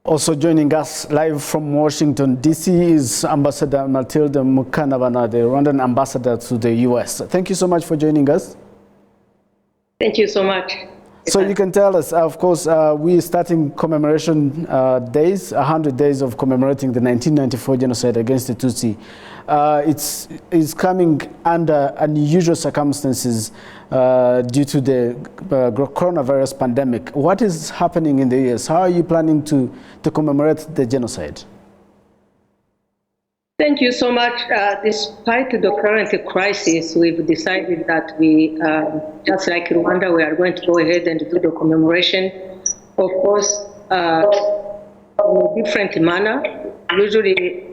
Also joining us live from Washington, D.C. is Ambassador Matilda Mukantabana, the Rwandan ambassador to the U.S. Thank you so much for joining us. Thank you so much. So you can tell us, of course, we're starting commemoration days, 100 days of commemorating the 1994 genocide against the Tutsi. It's coming under unusual circumstances due to the coronavirus pandemic. What is happening in the US? How are you planning to commemorate the genocide? Thank you so much. Despite the current crisis, we've decided that we, just like Rwanda, we are going to go ahead and do the commemoration, of course, in a different manner. Usually,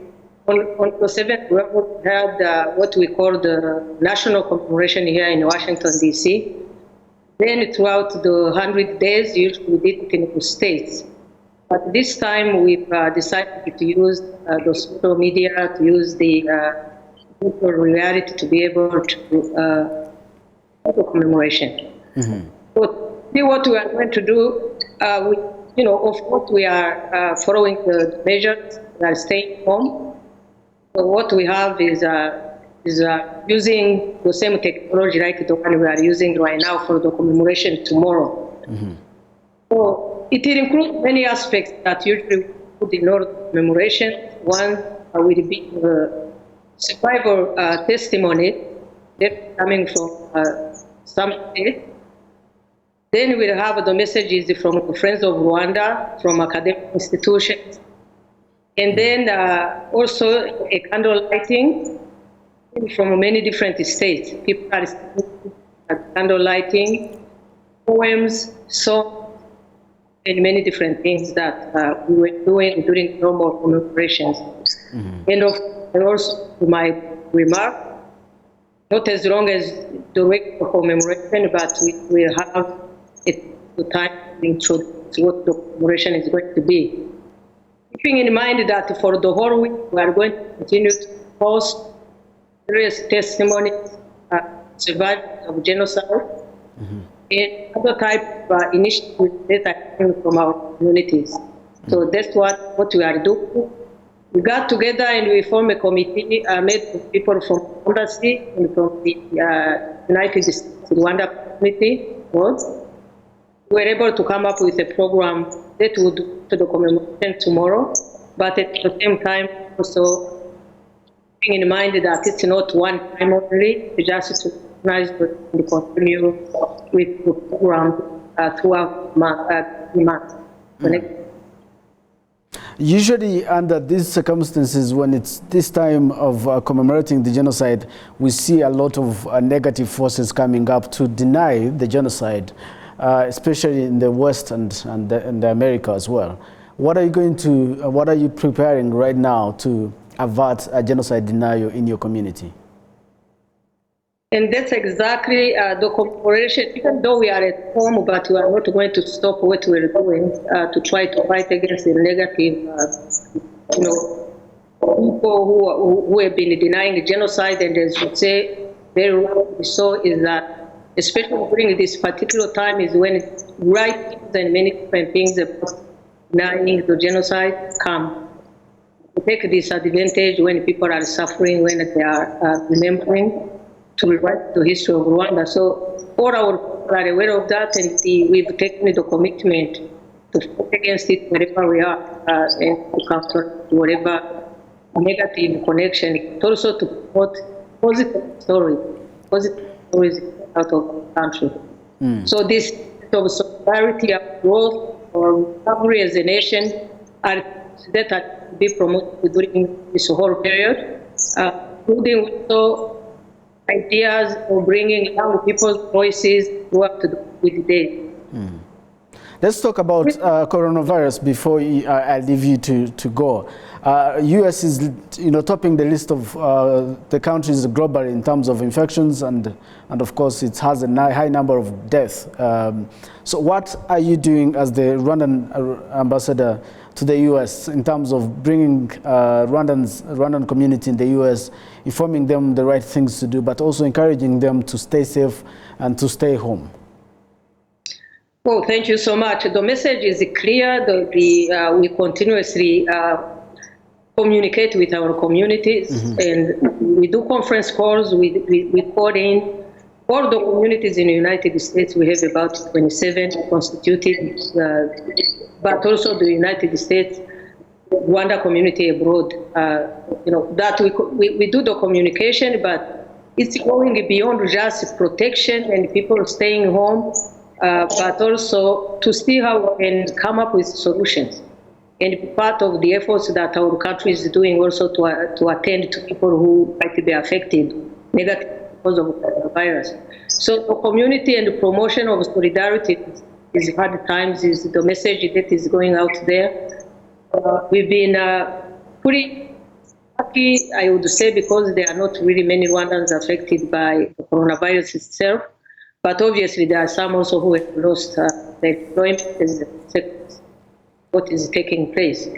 on the 7th, we had what we call the national commemoration here in Washington, D.C. Then throughout the 100 days, usually we did it in the states. But this time we've decided to use the social media, to use the virtual reality to be able to do the commemoration. Mm-hmm. So what we are going to do, of course we are following the measures, we are staying home. So what we have is using the same technology like the one we are using right now for the commemoration tomorrow. Mm-hmm. So it includes many aspects that usually we put in our commemoration. One will be survivor testimony that coming from some states. Then we'll have the messages from the Friends of Rwanda, from academic institutions. And then also a candle lighting from many different states. People are candle lighting, poems, songs, and many different things that we were doing during normal commemorations. Mm-hmm. And also my remark, not as long as the regular commemoration, but we will have a time to introduce what the commemoration is going to be. Keeping in mind that for the whole week, we are going to continue to post various testimonies, survivors of genocide, mm-hmm. and other type of initiatives that are coming from our communities. Mm-hmm. So that's what we are doing. We got together and we formed a committee made of people from Embassy and from the United States Rwanda committee. We were able to come up with a program that would do to the commemoration tomorrow, but at the same time also keeping in mind that it's not one time only, just to recognize and continue with the program throughout the month. Usually under these circumstances, when it's this time of commemorating the genocide, we see a lot of negative forces coming up to deny the genocide, especially in the West and the America as well. What are you preparing right now to avert a genocide denial in your community? And that's exactly the commemoration. Even though we are at home, but we are not going to stop what we're doing to try to fight against the negative, people who have been denying the genocide. And as you say, very well so is that, especially during this particular time, is when right things and many different things about denying the genocide come. We take this advantage when people are suffering, when they are remembering to rewrite the history of Rwanda. So all our people are aware of that, and we've taken the commitment to fight against it wherever we are and to counter whatever negative connection, but also to promote positive stories out of the country. Mm. So this of solidarity of growth or recovery as a nation are that are to be promoted during this whole period, including also ideas of bringing young people's voices throughout the day. Mm. Let's talk about coronavirus before I leave you to go. U.S. is, topping the list of the countries globally in terms of infections, and of course it has a high number of deaths. So what are you doing as the Rwandan ambassador to the U.S. in terms of bringing Rwandan community in the U.S., informing them the right things to do, but also encouraging them to stay safe and to stay home? Oh, thank you so much. The message is clear. We continuously communicate with our communities, and we do conference calls. We call in all the communities in the United States. We have about 27 constituted, but also the United States, Rwanda community abroad. That we do the communication, but it's going beyond just protection and people staying home, but also to see how we can come up with solutions. And part of the efforts that our country is doing also to attend to people who might be affected negatively because of coronavirus. So the community and the promotion of solidarity is hard times is the message that is going out there. We've been pretty lucky, I would say, because there are not really many Rwandans affected by the coronavirus itself. But obviously, there are some also who have lost their employment as what is taking place.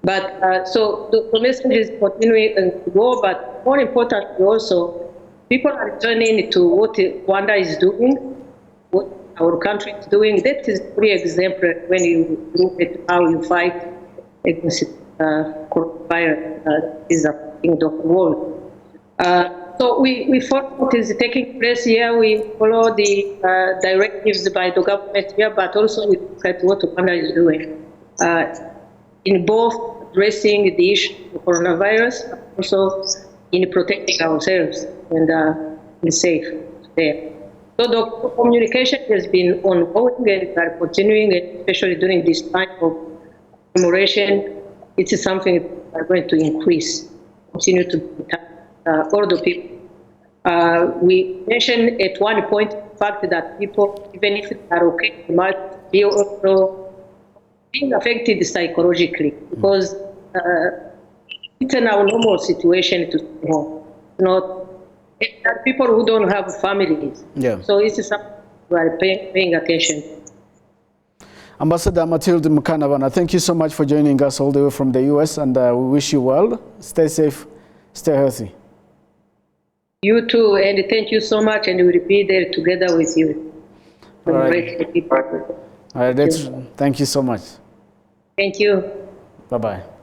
But so the message is continuing to go, but more importantly also, people are returning to what Rwanda is doing, what our country is doing. That is pretty exemplary when you look at how you fight against coronavirus is affecting the world. So we follow what is taking place here. We follow the directives by the government here, but also we look at what Rwanda is doing in both addressing the issue of coronavirus, but also in protecting ourselves and be safe there. So the communication has been ongoing and we are continuing, especially during this time of commemoration. It is something we are going to increase, continue to all the people. We mentioned at one point the fact that people, even if they are okay, they might be also being affected psychologically because it's an abnormal situation to stay home. There are people who don't have families. Yeah. So it's something we are paying attention. Ambassador Mathilde Mukantabana, thank you so much for joining us all the way from the US, and we wish you well. Stay safe, stay healthy. You too, and thank you so much, and we'll be there together with you. All right. All right, thank you so much. Thank you. Bye-bye.